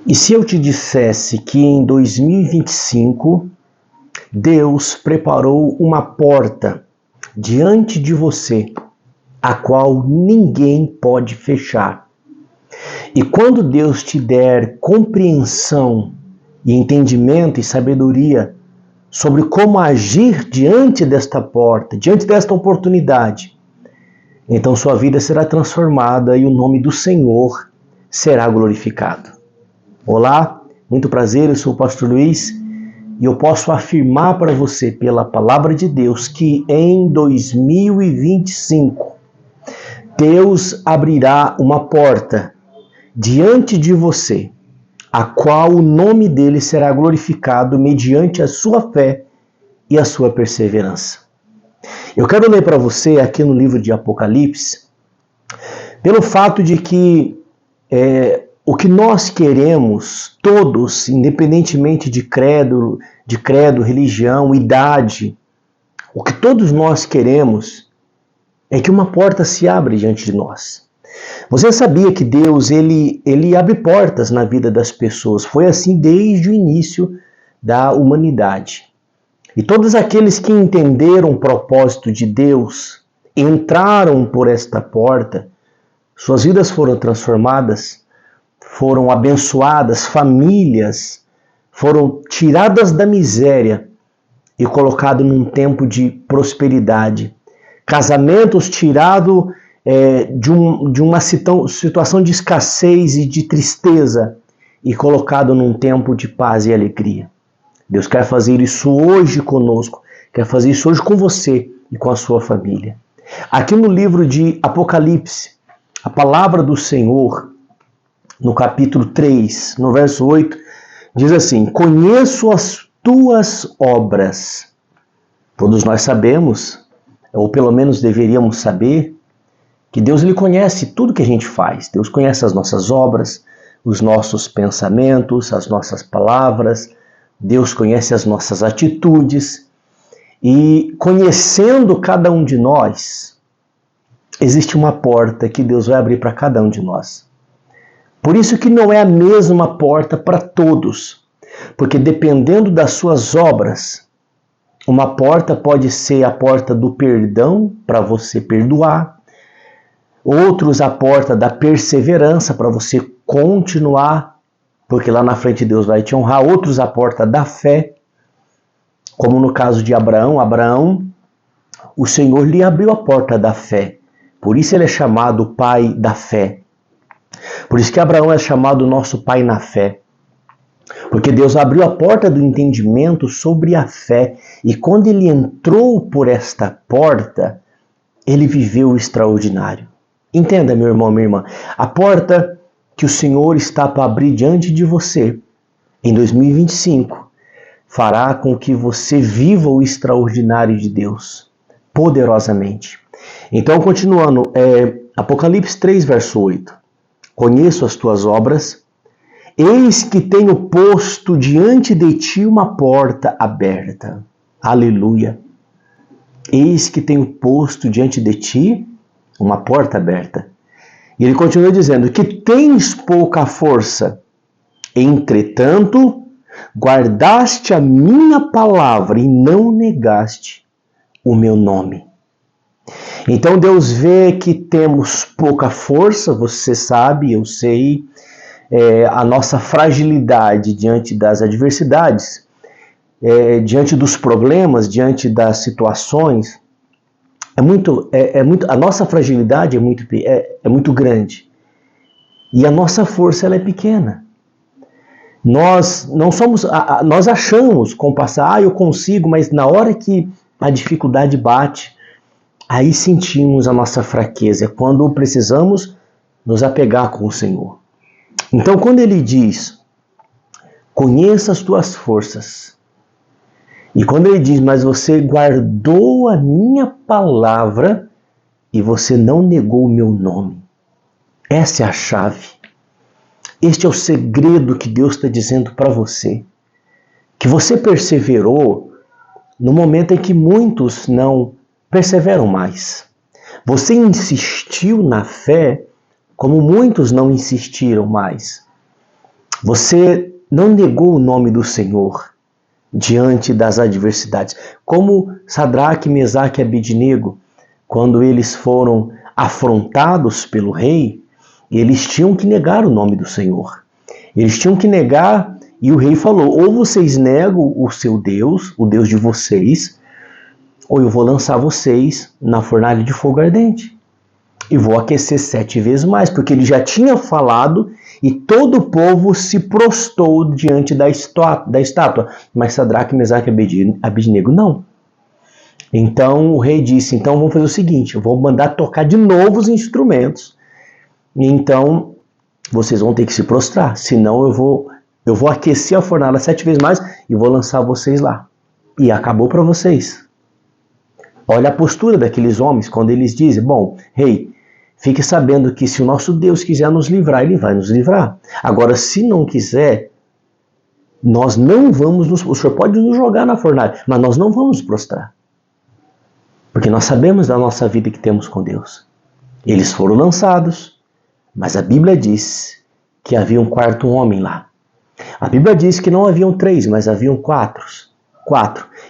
E se eu te dissesse que em 2025 Deus preparou uma porta diante de você, a qual ninguém pode fechar. E quando Deus te der compreensão e entendimento e sabedoria sobre como agir diante desta porta, diante desta oportunidade, então sua vida será transformada e o nome do Senhor será glorificado. Olá, muito prazer, eu sou o pastor Luiz e eu posso afirmar para você pela palavra de Deus que em 2025 Deus abrirá uma porta diante de você, a qual o nome dele será glorificado mediante a sua fé e a sua perseverança. Eu quero ler para você aqui no livro de Apocalipse, pelo fato de que o que nós queremos, todos, independentemente de credo, religião, idade, o que todos nós queremos é que uma porta se abra diante de nós. Você sabia que Deus ele abre portas na vida das pessoas? Foi assim desde o início da humanidade. E todos aqueles que entenderam o propósito de Deus, entraram por esta porta, suas vidas foram transformadas, foram abençoadas, famílias foram tiradas da miséria e colocadas num tempo de prosperidade. Casamentos tirados de uma situação de escassez e de tristeza e colocado num tempo de paz e alegria. Deus quer fazer isso hoje conosco, quer fazer isso hoje com você e com a sua família. Aqui no livro de Apocalipse, a palavra do Senhor, no capítulo 3, no verso 8, diz assim: conheço as tuas obras. Todos nós sabemos, ou pelo menos deveríamos saber, que Deus ele conhece tudo que a gente faz. Deus conhece as nossas obras, os nossos pensamentos, as nossas palavras. Deus conhece as nossas atitudes. E conhecendo cada um de nós, existe uma porta que Deus vai abrir para cada um de nós. Por isso que não é a mesma porta para todos. Porque dependendo das suas obras, uma porta pode ser a porta do perdão, para você perdoar. Outros a porta da perseverança, para você continuar, porque lá na frente Deus vai te honrar. Outros a porta da fé, como no caso de Abraão. Abraão, o Senhor lhe abriu a porta da fé. Por isso ele é chamado pai da fé. Por isso que Abraão é chamado nosso pai na fé. Porque Deus abriu a porta do entendimento sobre a fé. E quando ele entrou por esta porta, ele viveu o extraordinário. Entenda, meu irmão, minha irmã, a porta que o Senhor está para abrir diante de você em 2025 fará com que você viva o extraordinário de Deus, poderosamente. Então, continuando, Apocalipse 3, verso 8. Conheço as tuas obras, eis que tenho posto diante de ti uma porta aberta. Aleluia! Eis que tenho posto diante de ti uma porta aberta. E ele continua dizendo que tens pouca força, entretanto, guardaste a minha palavra e não negaste o meu nome. Então Deus vê que temos pouca força, você sabe, eu sei, a nossa fragilidade diante das adversidades, diante dos problemas, diante das situações. A nossa fragilidade é muito grande e a nossa força ela é pequena. Nós achamos com o passar, eu consigo, mas na hora que a dificuldade bate, aí sentimos a nossa fraqueza, é quando precisamos nos apegar com o Senhor. Então, quando ele diz, conheça as tuas forças, e quando ele diz, mas você guardou a minha palavra e você não negou o meu nome, essa é a chave. Este é o segredo que Deus está dizendo para você. Que você perseverou no momento em que muitos não perseveram mais. Você insistiu na fé como muitos não insistiram mais. Você não negou o nome do Senhor diante das adversidades. Como Sadraque, Mesaque e Abednego, quando eles foram afrontados pelo rei, eles tinham que negar o nome do Senhor. Eles tinham que negar, e o rei falou: ou vocês negam o seu Deus, o Deus de vocês, ou eu vou lançar vocês na fornalha de fogo ardente. E vou aquecer 7 vezes mais, porque ele já tinha falado e todo o povo se prostrou diante da estátua. Mas Sadraque, Mesaque e Abednego não. Então o rei disse: então vamos fazer o seguinte, eu vou mandar tocar de novo os instrumentos. E então vocês vão ter que se prostrar, senão eu vou aquecer a fornalha 7 vezes mais e vou lançar vocês lá. E acabou para vocês. Olha a postura daqueles homens quando eles dizem: bom, rei, fique sabendo que se o nosso Deus quiser nos livrar, ele vai nos livrar. Agora, se não quiser, nós não vamos o Senhor pode nos jogar na fornalha, mas nós não vamos nos prostrar. Porque nós sabemos da nossa vida que temos com Deus. Eles foram lançados, mas a Bíblia diz que havia um quarto homem lá. A Bíblia diz que não haviam 3, mas haviam 4.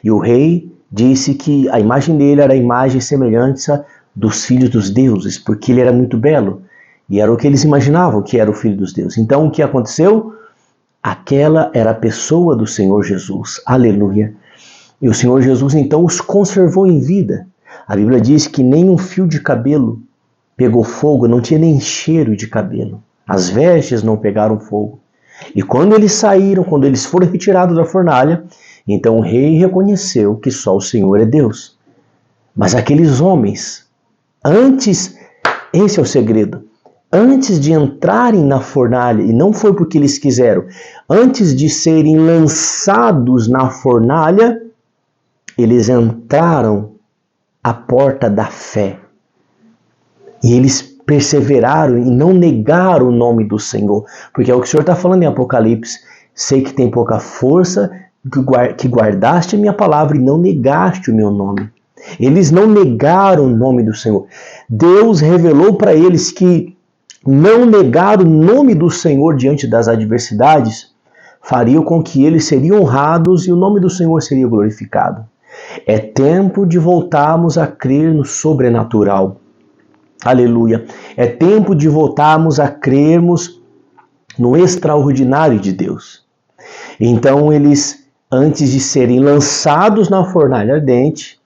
E o rei disse que a imagem dele era a imagem e semelhança dos filhos dos deuses, porque ele era muito belo. E era o que eles imaginavam que era o filho dos deuses. Então o que aconteceu? Aquela era a pessoa do Senhor Jesus. Aleluia. E o Senhor Jesus então os conservou em vida. A Bíblia diz que nem um fio de cabelo pegou fogo, não tinha nem cheiro de cabelo. As vestes não pegaram fogo. E quando eles saíram, quando eles foram retirados da fornalha, então o rei reconheceu que só o Senhor é Deus. Mas aqueles homens, esse é o segredo, antes de entrarem na fornalha, e não foi porque eles quiseram, antes de serem lançados na fornalha, eles entraram à porta da fé. E eles perseveraram e não negaram o nome do Senhor. Porque é o que o Senhor está falando em Apocalipse. Sei que tem pouca força, que guardaste a minha palavra e não negaste o meu nome. Eles não negaram o nome do Senhor. Deus revelou para eles que não negar o nome do Senhor diante das adversidades faria com que eles seriam honrados e o nome do Senhor seria glorificado. É tempo de voltarmos a crer no sobrenatural. Aleluia. É tempo de voltarmos a crermos no extraordinário de Deus. Então eles, antes de serem lançados na fornalha ardente,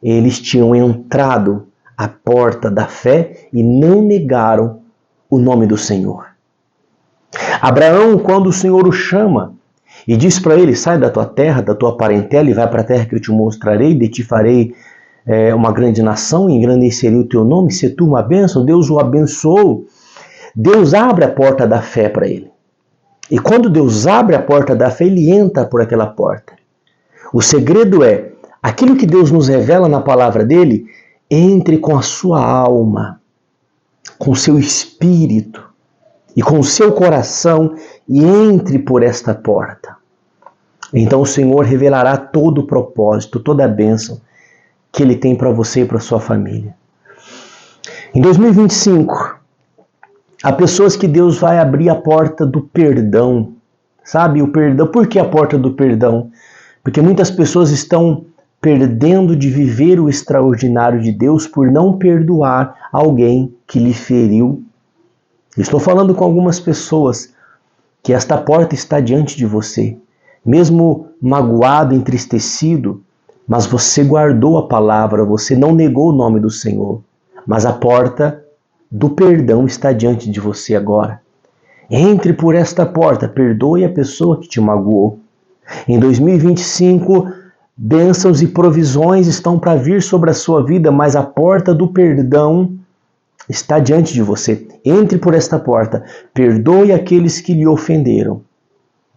eles tinham entrado à porta da fé e não negaram o nome do Senhor. Abraão, quando o Senhor o chama e diz para ele: sai da tua terra, da tua parentela e vai para a terra que eu te mostrarei, de ti farei uma grande nação, engrandecerei o teu nome, se tu uma bênção. Deus o abençoou. Deus abre a porta da fé para ele. E quando Deus abre a porta da fé, ele entra por aquela porta. O segredo é, aquilo que Deus nos revela na palavra dele, entre com a sua alma, com o seu espírito e com o seu coração e entre por esta porta. Então o Senhor revelará todo o propósito, toda a bênção que Ele tem para você e para sua família. Em 2025, há pessoas que Deus vai abrir a porta do perdão. Sabe, o perdão. Por que a porta do perdão? Porque muitas pessoas estão perdendo de viver o extraordinário de Deus por não perdoar alguém que lhe feriu. Estou falando com algumas pessoas que esta porta está diante de você, mesmo magoado, entristecido, mas você guardou a palavra, você não negou o nome do Senhor, mas a porta do perdão está diante de você agora. Entre por esta porta, perdoe a pessoa que te magoou. Em 2025, bênçãos e provisões estão para vir sobre a sua vida, mas a porta do perdão está diante de você. Entre por esta porta, perdoe aqueles que lhe ofenderam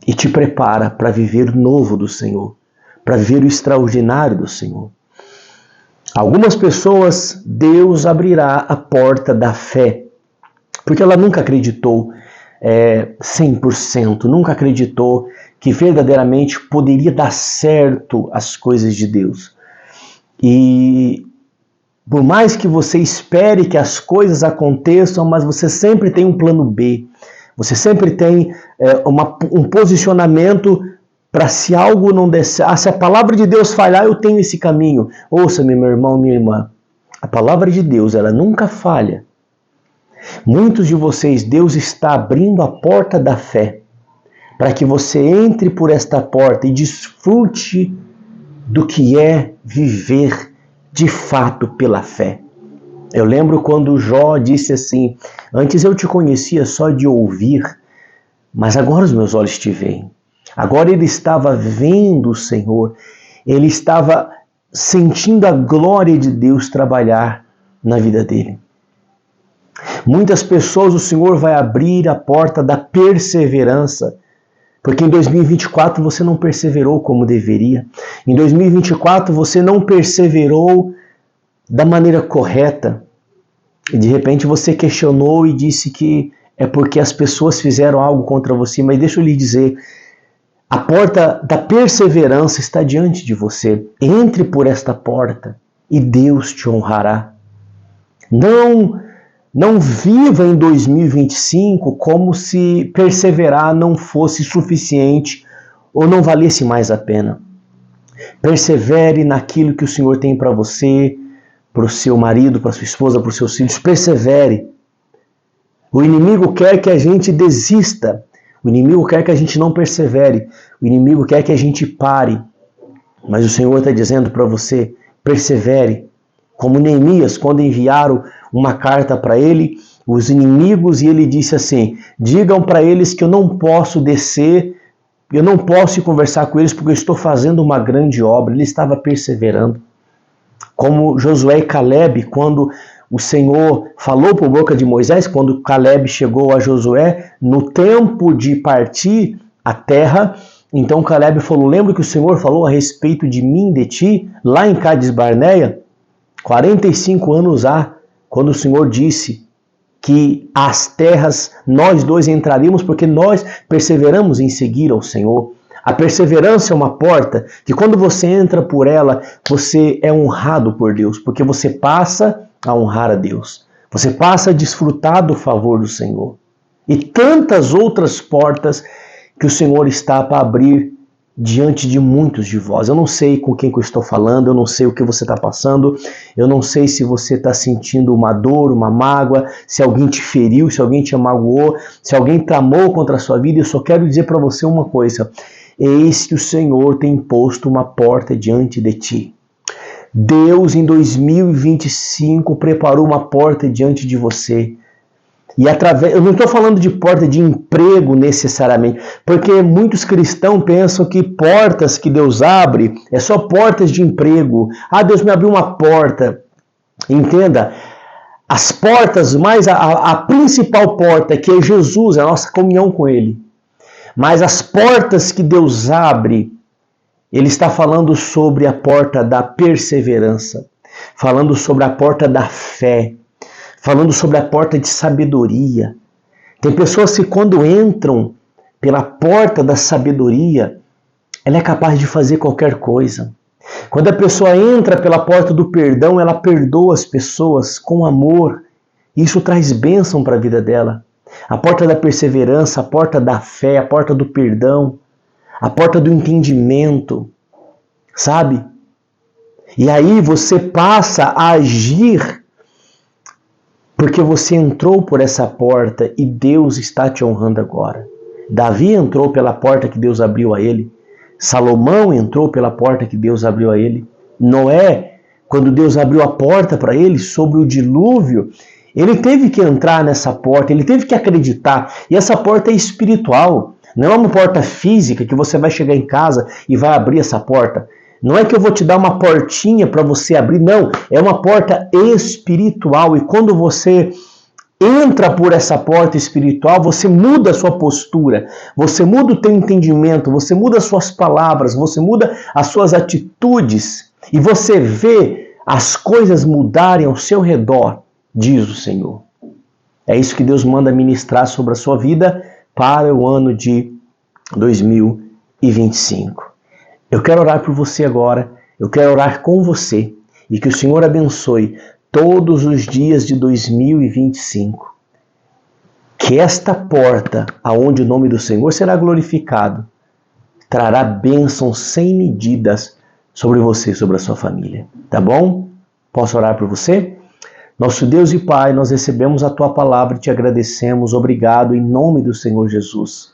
e te prepara para viver o novo do Senhor, para viver o extraordinário do Senhor. Algumas pessoas, Deus abrirá a porta da fé, porque ela nunca acreditou 100%, nunca acreditou que verdadeiramente poderia dar certo as coisas de Deus. E Por mais que você espere que as coisas aconteçam, mas você sempre tem um plano B. Você sempre tem um posicionamento para se algo não der certo. Se a palavra de Deus falhar, eu tenho esse caminho. Ouça-me, meu irmão, minha irmã. A palavra de Deus, ela nunca falha. Muitos de vocês, Deus está abrindo a porta da fé para que você entre por esta porta e desfrute do que é viver de fato pela fé. Eu lembro quando Jó disse assim: antes eu te conhecia só de ouvir, mas agora os meus olhos te veem. Agora ele estava vendo o Senhor, ele estava sentindo a glória de Deus trabalhar na vida dele. Muitas pessoas o Senhor vai abrir a porta da perseverança, porque em 2024 você não perseverou como deveria. Em 2024 você não perseverou da maneira correta. E de repente você questionou e disse que é porque as pessoas fizeram algo contra você. Mas deixa eu lhe dizer, a porta da perseverança está diante de você. Entre por esta porta e Deus te honrará. Não viva em 2025 como se perseverar não fosse suficiente ou não valesse mais a pena. Persevere naquilo que o Senhor tem para você, para o seu marido, para a sua esposa, para os seus filhos. Persevere. O inimigo quer que a gente desista. O inimigo quer que a gente não persevere. O inimigo quer que a gente pare. Mas o Senhor está dizendo para você, persevere. Como Neemias, quando enviaram uma carta para ele, os inimigos, e ele disse assim: digam para eles que eu não posso descer, eu não posso ir conversar com eles porque eu estou fazendo uma grande obra. Ele estava perseverando. Como Josué e Caleb, quando o Senhor falou por boca de Moisés, quando Caleb chegou a Josué, no tempo de partir a terra, então Caleb falou: lembra que o Senhor falou a respeito de mim, de ti, lá em Cades Barneia? 45 anos há, quando o Senhor disse que as terras nós dois entraríamos porque nós perseveramos em seguir ao Senhor. A perseverança é uma porta que quando você entra por ela, você é honrado por Deus, porque você passa a honrar a Deus. Você passa a desfrutar do favor do Senhor. E tantas outras portas que o Senhor está para abrir diante de muitos de vós. Eu não sei com quem que eu estou falando, eu não sei o que você está passando, eu não sei se você está sentindo uma dor, uma mágoa, se alguém te feriu, se alguém te magoou, se alguém tramou contra a sua vida. Eu só quero dizer para você uma coisa: eis que o Senhor tem posto uma porta diante de ti. Deus em 2025 preparou uma porta diante de você. E eu não estou falando de porta de emprego necessariamente, porque muitos cristãos pensam que portas que Deus abre é só portas de emprego. Ah, Deus me abriu uma porta. Entenda, as portas, mas a principal porta, que é Jesus, é a nossa comunhão com Ele. Mas as portas que Deus abre, Ele está falando sobre a porta da perseverança, falando sobre a porta da fé, falando sobre a porta de sabedoria. Tem pessoas que quando entram pela porta da sabedoria, ela é capaz de fazer qualquer coisa. Quando a pessoa entra pela porta do perdão, ela perdoa as pessoas com amor. Isso traz bênção para a vida dela. A porta da perseverança, a porta da fé, a porta do perdão, a porta do entendimento, sabe? E aí você passa a agir porque você entrou por essa porta e Deus está te honrando agora. Davi entrou pela porta que Deus abriu a ele. Salomão entrou pela porta que Deus abriu a ele. Noé, quando Deus abriu a porta para ele sobre o dilúvio, ele teve que entrar nessa porta, ele teve que acreditar. E essa porta é espiritual. Não é uma porta física que você vai chegar em casa e vai abrir essa porta. Não é que eu vou te dar uma portinha para você abrir, não. É uma porta espiritual. E quando você entra por essa porta espiritual, você muda a sua postura, você muda o teu entendimento, você muda as suas palavras, você muda as suas atitudes. E você vê as coisas mudarem ao seu redor, diz o Senhor. É isso que Deus manda ministrar sobre a sua vida para o ano de 2025. Eu quero orar por você agora, eu quero orar com você e que o Senhor abençoe todos os dias de 2025. Que esta porta, aonde o nome do Senhor será glorificado, trará bênçãos sem medidas sobre você e sobre a sua família. Tá bom? Posso orar por você? Nosso Deus e Pai, nós recebemos a Tua palavra e te agradecemos. Obrigado em nome do Senhor Jesus.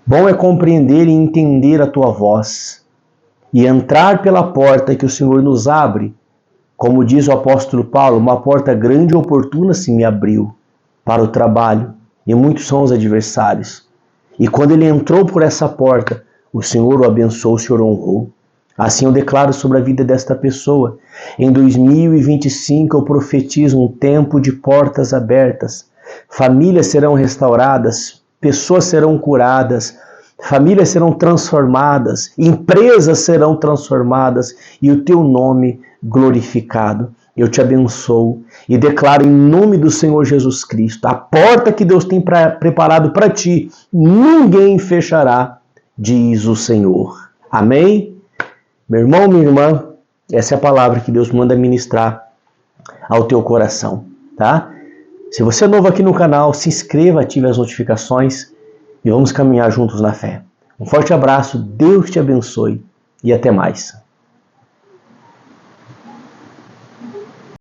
Bom é compreender e entender a Tua voz e entrar pela porta que o Senhor nos abre. Como diz o apóstolo Paulo, uma porta grande e oportuna se me abriu para o trabalho, e muitos são os adversários. E quando ele entrou por essa porta, o Senhor o abençoou, o Senhor o honrou. Assim eu declaro sobre a vida desta pessoa. Em 2025 eu profetizo um tempo de portas abertas. Famílias serão restauradas, pessoas serão curadas, famílias serão transformadas, empresas serão transformadas e o teu nome glorificado. Eu te abençoo e declaro em nome do Senhor Jesus Cristo, a porta que Deus tem preparado para ti, ninguém fechará, diz o Senhor. Amém? Meu irmão, minha irmã, essa é a palavra que Deus manda ministrar ao teu coração, tá? Se você é novo aqui no canal, se inscreva, ative as notificações e vamos caminhar juntos na fé. Um forte abraço, Deus te abençoe e até mais.